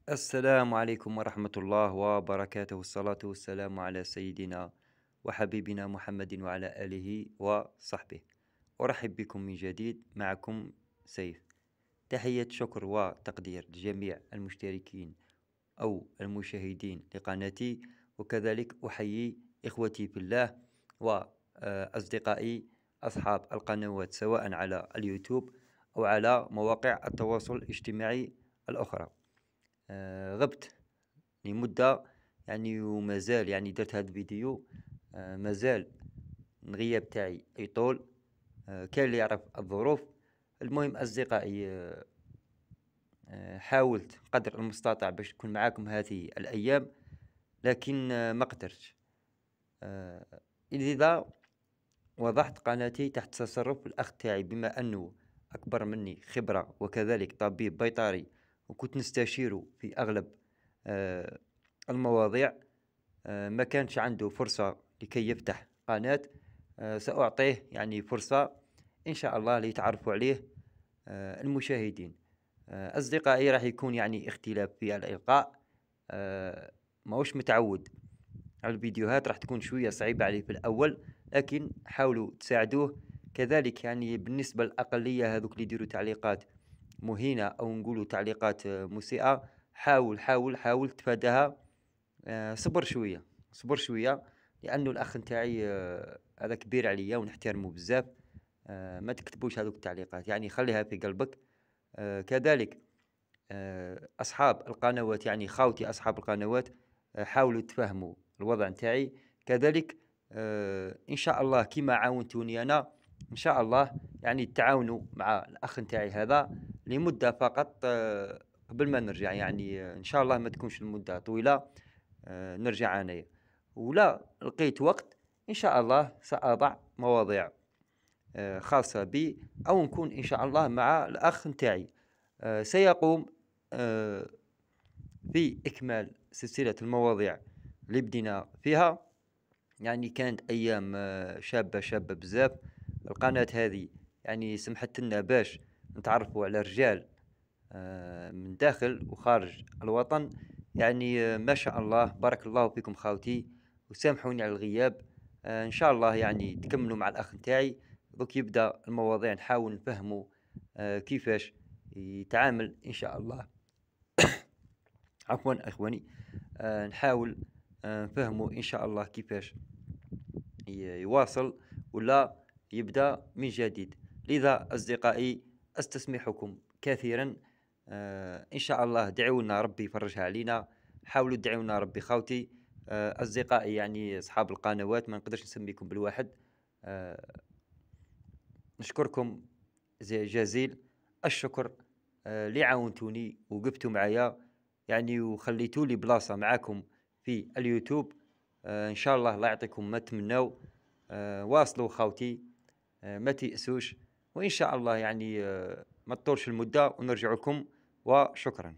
السلام عليكم ورحمة الله وبركاته. الصلاة والسلام على سيدنا وحبيبنا محمد وعلى آله وصحبه. أرحب بكم من جديد، معكم سيف. تحية شكر وتقدير لجميع المشتركين أو المشاهدين لقناتي، وكذلك أحيي إخوتي في الله وأصدقائي أصحاب القنوات سواء على اليوتيوب أو على مواقع التواصل الاجتماعي الأخرى. غبت لمدة وما زال درت هذا الفيديو. مازال الغياب تاعي يطول. كان اللي يعرف الظروف. المهم أصدقائي، حاولت قدر المستطاع باش نكون معاكم هذه الأيام، لكن ما قدرتش. لذا وضعت قناتي تحت تصرف الأخ تاعي، بما أنه أكبر مني خبرة وكذلك طبيب بيطري، وكنت نستشيره في أغلب آه، المواضيع. ما كانش عنده فرصة لكي يفتح قناة. سأعطيه فرصة إن شاء الله ليتعرفوا عليه المشاهدين. أصدقائي، راح يكون اختلاف في الإلقاء. ماهوش متعود على الفيديوهات، راح تكون شوية صعيبة عليه في الأول، لكن حاولوا تساعدوه. كذلك بالنسبة للأقلية هذوك اللي يديروا تعليقات مهينة أو نقولوا تعليقات مسيئة، حاول تفاداها. صبر شوية، صبر شوية، لأنه الأخ نتاعي هذا كبير عليا ونحترمه بزاف. ما تكتبوش هذوك التعليقات، خليها في قلبك. كذلك أصحاب القنوات، خاوتي أصحاب القنوات، حاولوا تفهموا الوضع نتاعي. كذلك إن شاء الله كما عاونتوني أنا، إن شاء الله تعاونوا مع الأخ نتاعي هذا لمدة فقط، قبل ما نرجع. إن شاء الله ما تكونش المدة طويلة. نرجع أنايا، ولا لقيت وقت إن شاء الله سأضع مواضيع خاصة بي، أو نكون إن شاء الله مع الأخ نتاعي. سيقوم بإكمال سلسلة المواضيع اللي بدينا فيها. كانت أيام شابة بزاف. القناة هذه سمحت لنا باش نتعرفوا على رجال من داخل وخارج الوطن. ما شاء الله، بارك الله فيكم خاوتي، وسامحوني على الغياب. إن شاء الله تكملوا مع الأخ نتاعي. دوك يبدأ المواضيع، نحاول نفهموا كيفاش يتعامل إن شاء الله. عفوا إخواني. نحاول نفهموا إن شاء الله كيفاش يواصل ولا يبدأ من جديد. لذا أصدقائي، أستسمحكم كثيرا. إن شاء الله دعونا ربي يفرجها علينا. حاولوا تدعونا ربي خاوتي. أصدقائي أصحاب القنوات، ما نقدرش نسميكم بالواحد. نشكركم جزيل الشكر اللي عاونتوني وقفتوا معايا، وخليتوا لي بلاصة معاكم في اليوتيوب. إن شاء الله لا يعطيكم ما تمنوا. واصلوا خاوتي، ما تيأسوش، وإن شاء الله ما تطولش المدة ونرجع لكم. وشكرا.